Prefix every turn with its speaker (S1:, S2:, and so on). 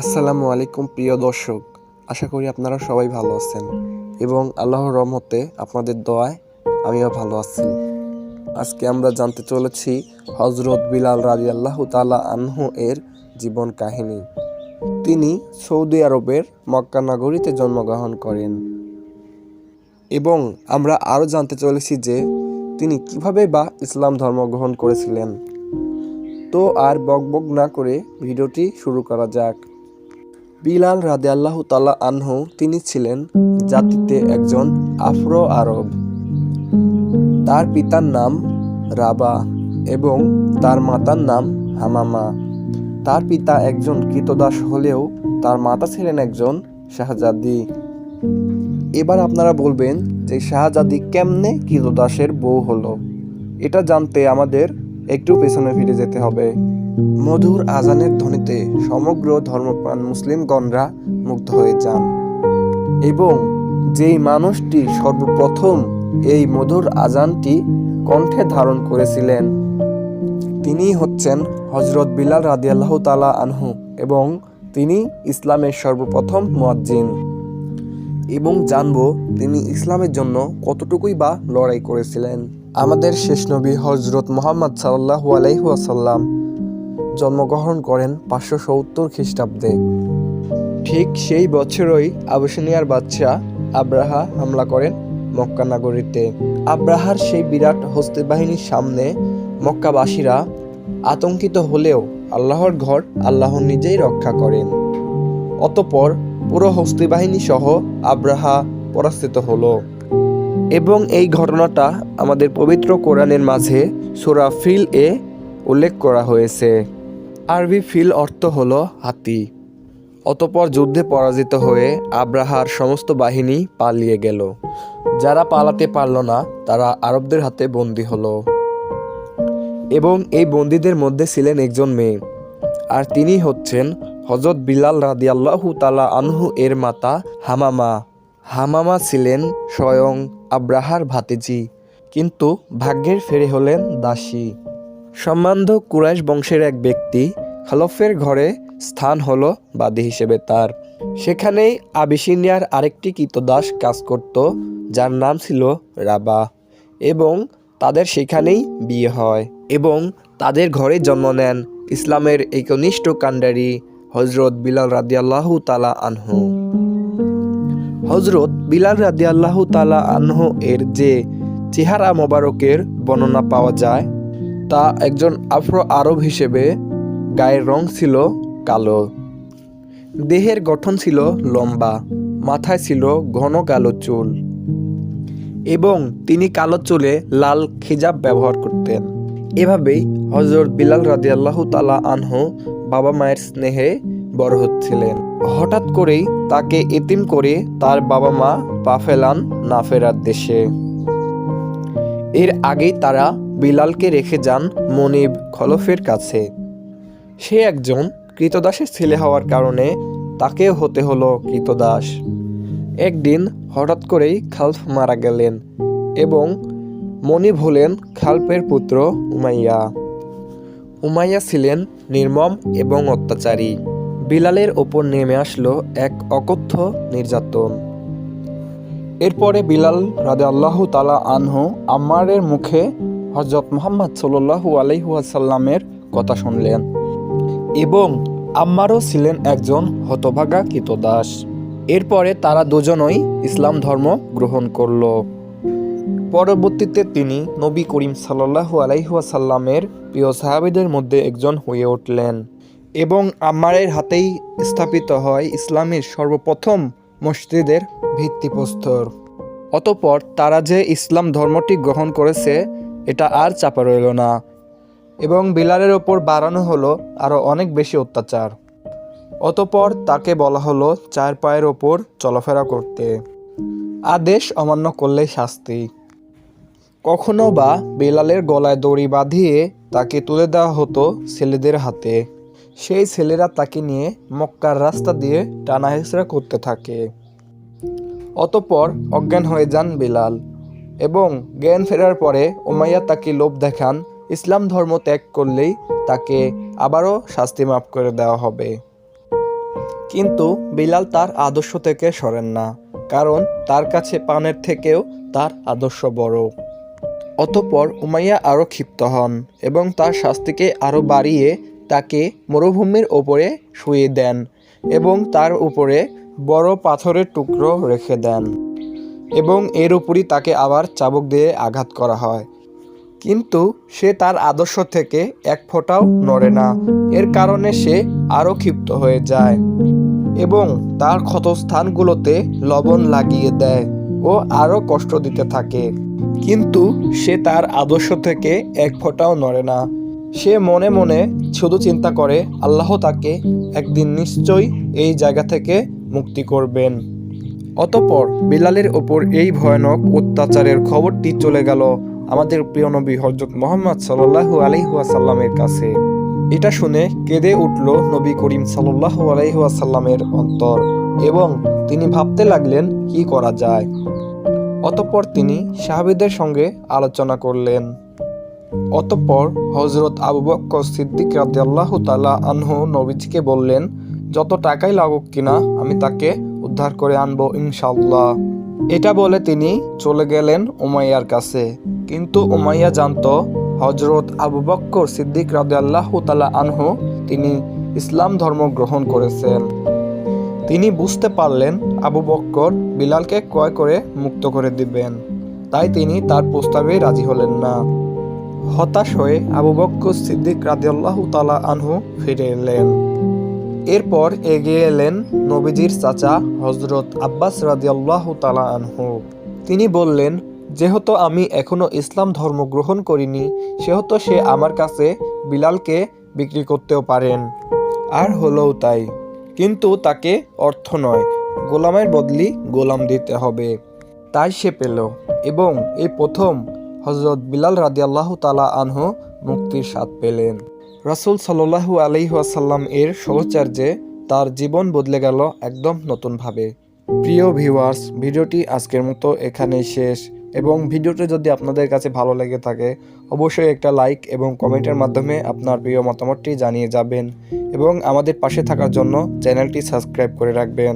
S1: আসসালামু আলাইকুম প্রিয় দর্শক, আশা করি আপনারা সবাই ভালো আছেন এবং আল্লাহর রহমতে আপনাদের দোয়ায় আমিও ভালো আছি। আজকে আমরা জানতে চলেছি হযরত বিলাল রাজি আল্লাহ তালা আনহু এর জীবন কাহিনী। তিনি সৌদি আরবের মক্কা নগরীতে জন্মগ্রহণ করেন এবং আমরা আরও জানতে চলেছি যে তিনি কিভাবে বা ইসলাম ধর্ম গ্রহণ করেছিলেন। তো আর বকবক না করে ভিডিওটি শুরু করা যাক। বিলাল রাজি আল্লাহ তালা আনহু তিনি ছিলেন জাতিতে একজন আফ্রো আরব। তার পিতার নাম রাবা এবং তার মাতার নাম হামামা। তার পিতা একজন কৃতদাস হলেও তার মাতা ছিলেন একজন শাহজাদি। এবার আপনারা বলবেন যে শাহজাদি কেমনে কৃতদাসের বউ হলো? এটা জানতে আমাদের একটু পেছনে ফিরে যেতে হবে। মধুর আজানের ধ্বনিতে সমগ্র ধর্মপ্রাণ মুসলিমগণরা মুগ্ধ হয়ে যান এবং যেই মানুষটি সর্বপ্রথম এই মধুর আজানটি কণ্ঠে ধারণ করেছিলেন তিনি হচ্ছেন হযরত বিলাল রাজি আল্লাহ তালা আনহু এবং তিনি ইসলামের সর্বপ্রথম মুয়াজ্জিন। এবং জানবো তিনি ইসলামের জন্য কতটুকুই বা লড়াই করেছিলেন। আমাদের শেষ নবী হযরত মুহাম্মদ সাল্লাল্লাহু আলাইহি ওয়াসাল্লাম জন্মগ্রহণ করেন 570 খ্রিস্টাব্দে। ঠিক সেই বছরই আবিসিনিয়ার বাদশাহ আব্রাহা হামলা করেন মক্কা নগরীতে। আব্রাহার সেই বিরাট হস্তি বাহিনীর সামনে মক্কাবাসীরা আতঙ্কিত হলেও আল্লাহর ঘর আল্লাহ নিজেই রক্ষা করেন। অতঃপর পুরো হস্তি বাহিনী সহ আব্রাহা পরাস্ত হলো এবং এই ঘটনাটা আমাদের পবিত্র কোরআনের মাঝে সূরা ফিল এ উল্লেখ করা হয়েছে। আরবি ফিল অর্থ হলো হাতি। অতঃপর যুদ্ধে পরাজিত হয়ে আব্রাহার সমস্ত বাহিনী পালিয়ে গেল। যারা পালাতে পারল না তারা আরবদের হাতে বন্দী হলো এবং এই বন্দীদের মধ্যে ছিলেন একজন মেয়ে, আর তিনি হচ্ছেন হযরত বিলাল রাদিয়াল্লাহু তাআলা আনহু এর মাতা হামামা। হামামা ছিলেন স্বয়ং আব্রাহার ভাতিজি, কিন্তু ভাগ্যের ফেরে হলেন দাসী। সম্ভ্রান্ত কুরাইশ বংশের এক ব্যক্তি খলফের ঘরে স্থান হলো বাদী হিসেবে তার। সেখানেই আবিসিনিয়ার আরেকটি কৃতদাস কাজ করত, যার নাম ছিল রাবা, এবং তাদের সেখানেই বিয়ে হয় এবং তাদের ঘরে জন্ম নেন ইসলামের একনিষ্ঠ কাণ্ডারি হযরত বিলাল রাদিয়াল্লাহু তাআলা আনহু। হযরত বিলাল রাদিয়াল্লাহু তাআলা আনহু এর যে চেহারা মোবারকের বর্ণনা পাওয়া যায় তা একজন আফ্রো আরব হিসেবে গায়ের রং ছিল কালো, দেহের গঠন ছিল লম্বা, মাথায় ছিল ঘন কালো চুল এবং তিনি কালো চুলে লাল খিজাব ব্যবহার করতেন। এভাবেই হযরত বিলাল রাদিয়াল্লাহু তাআলা আনহু বাবা মায়ের স্নেহে বড় হচ্ছিলেন। হঠাৎ করেই তাকে এতিম করে তার বাবা মা পা ফেলান না ফেরার দেশে। এর আগেই তারা বিলালকে রেখে যান মনিব খলফের কাছে। সে একজন কৃতদাসের ছেলে হওয়ার কারণে তাকেও হতে হলো কৃতদাস। একদিন হঠাৎ করেই খালফ মারা গেলেন এবং মনিব হলেন খালফের পুত্র উমাইয়া। উমাইয়া ছিলেন নির্মম এবং অত্যাচারী। বিলালের ওপর নেমে আসলো এক অকথ্য নির্যাতন। এরপরে বিলাল রাদিয়াল্লাহু তাআলা আনহু আম্মারের মুখে হযরত মুহাম্মদ সাল্লাল্লাহু আলাইহি ওয়াসাল্লামের কথা শুনলেন এবং আম্মারও ছিলেন একজন হতভাগা কৃতদাস। এরপরে তারা দুজনই ইসলাম ধর্ম গ্রহণ করল। পরবর্তীতে তিনি নবী করিম সাল্লাল্লাহু আলাইহি ওয়াসাল্লামের প্রিয় সাহাবীদের মধ্যে একজন হয়ে উঠলেন এবং আম্মারের হাতেই স্থাপিত হয় ইসলামের সর্বপ্রথম মসজিদের ভিত্তিপ্রস্তর। অতঃপর তারা যে ইসলাম ধর্মটি গ্রহণ করেছে এটা আর চাপা রইল না এবং বিলালের ওপর বাড়ানো হলো আরও অনেক বেশি অত্যাচার। অতঃপর তাকে বলা হলো 4 পায়ের ওপর চলাফেরা করতে, আদেশ অমান্য করলে শাস্তি। কখনো বা বিলালের গলায় দড়ি বাঁধিয়ে তাকে তুলে দেওয়া হতো ছেলেদের হাতে। সেই ছেলেরা তাকে নিয়ে মক্কার রাস্তা দিয়ে টানা হেঁচড়া করতে থাকে। অতঃপর অজ্ঞান হয়ে যান বিলাল এবং জ্ঞান ফেরার পরে উমাইয়া তাকে লোভ দেখান ইসলাম ধর্ম ত্যাগ করলেই তাকে আবারও শাস্তি মাফ করে দেওয়া হবে। কিন্তু বিলাল তার আদর্শ থেকে সরেন না, কারণ তার কাছে পানের থেকেও তার আদর্শ বড়। অতঃপর উমাইয়া আরও ক্ষিপ্ত হন এবং তার শাস্তিকে আরও বাড়িয়ে তাকে মরুভূমির ওপরে শুইয়ে দেন এবং তার উপরে বড় পাথরের টুকরো রেখে দেন এবং এর উপরই তাকে আবার চাবুক দিয়ে আঘাত করা হয়। কিন্তু সে তার আদর্শ থেকে এক ফোঁটাও নড়ে না। এর কারণে সে আরও ক্ষিপ্ত হয়ে যায় এবং তার ক্ষতস্থানগুলোতে লবণ লাগিয়ে দেয় ও আরও কষ্ট দিতে থাকে। কিন্তু সে তার আদর্শ থেকে এক ফোঁটাও নড়ে না। সে মনে মনে শুধু চিন্তা করে আল্লাহ তাকে একদিন নিশ্চয়ই এই জায়গা থেকে মুক্তি করবেন। অতঃপর বিলালের ওপর এই ভয়ানক অত্যাচারের খবরটি চলে গেল আমাদের প্রিয় নবী হযরত মুহাম্মদ সাল্লাল্লাহু আলাইহি ওয়াসাল্লামের কাছে। এটা শুনে কেঁদে উঠল নবী করিম সাল্লাল্লাহু আলাইহি ওয়াসাল্লামের অন্তর এবং তিনি ভাবতে লাগলেন কি করা যায়। অতঃপর তিনি সাহাবীদের সঙ্গে আলোচনা করলেন। অতঃপর হযরত আবু বকর সিদ্দিক রাদিয়াল্লাহু তাআলা আনহু নবীজিকে বললেন, যত টাকাই লাগুক কিনা আমি তাকে উদ্ধার করে আনবো ইনশাআল্লাহ। এটা বলে তিনি চলে গেলেন উমাইয়ার কাছে। কিন্তু উমাইয়া জানতো হযরত আবু বকর সিদ্দিক রাদিয়াল্লাহু তাআলা আনহু তিনি ইসলাম ধর্ম গ্রহণ করেছেন। তিনি বুঝতে পারলেন আবু বকর বিলালকে ক্রয় করে মুক্ত করে দিবেন, তাই তিনি তার প্রস্তাবে রাজি হলেন না। হতাশ হয়ে আবু বকর সিদ্দিক রাদিয়াল্লাহু তাআলা আনহু ফিরে এলেন। এরপর এগিয়ে এলেন নবীজির চাচা হযরত আব্বাস রাদিয়াল্লাহু তাআলা আনহু। তিনি বললেন, যেহেতু আমি এখনো ইসলাম ধর্ম গ্রহণ করিনি, সেহেতু সে আমার কাছে বিলালকে বিক্রি করতেও পারেন। আর হলোও তাই, কিন্তু তাকে অর্থ নয়, গোলামের বদলি গোলাম দিতে হবে। তাই সে পেল এবং এই প্রথম হযরত বিলাল রাদিয়াল্লাহু তাআলা আনহু মুক্তির স্বাদ পেলেন। রাসূল সাল্লাল্লাহু আলাইহি ওয়াসাল্লাম এর সহচর্যে তার জীবন বদলে গেল একদম নতুনভাবে। প্রিয় ভিউয়ার্স, ভিডিওটি আজকের মতো এখানেই শেষ এবং ভিডিওটি যদি আপনাদের কাছে ভালো লেগে থাকে অবশ্যই একটা লাইক এবং কমেন্টের মাধ্যমে আপনার প্রিয় মতামতটি জানিয়ে যাবেন এবং আমাদের পাশে থাকার জন্য চ্যানেলটি সাবস্ক্রাইব করে রাখবেন।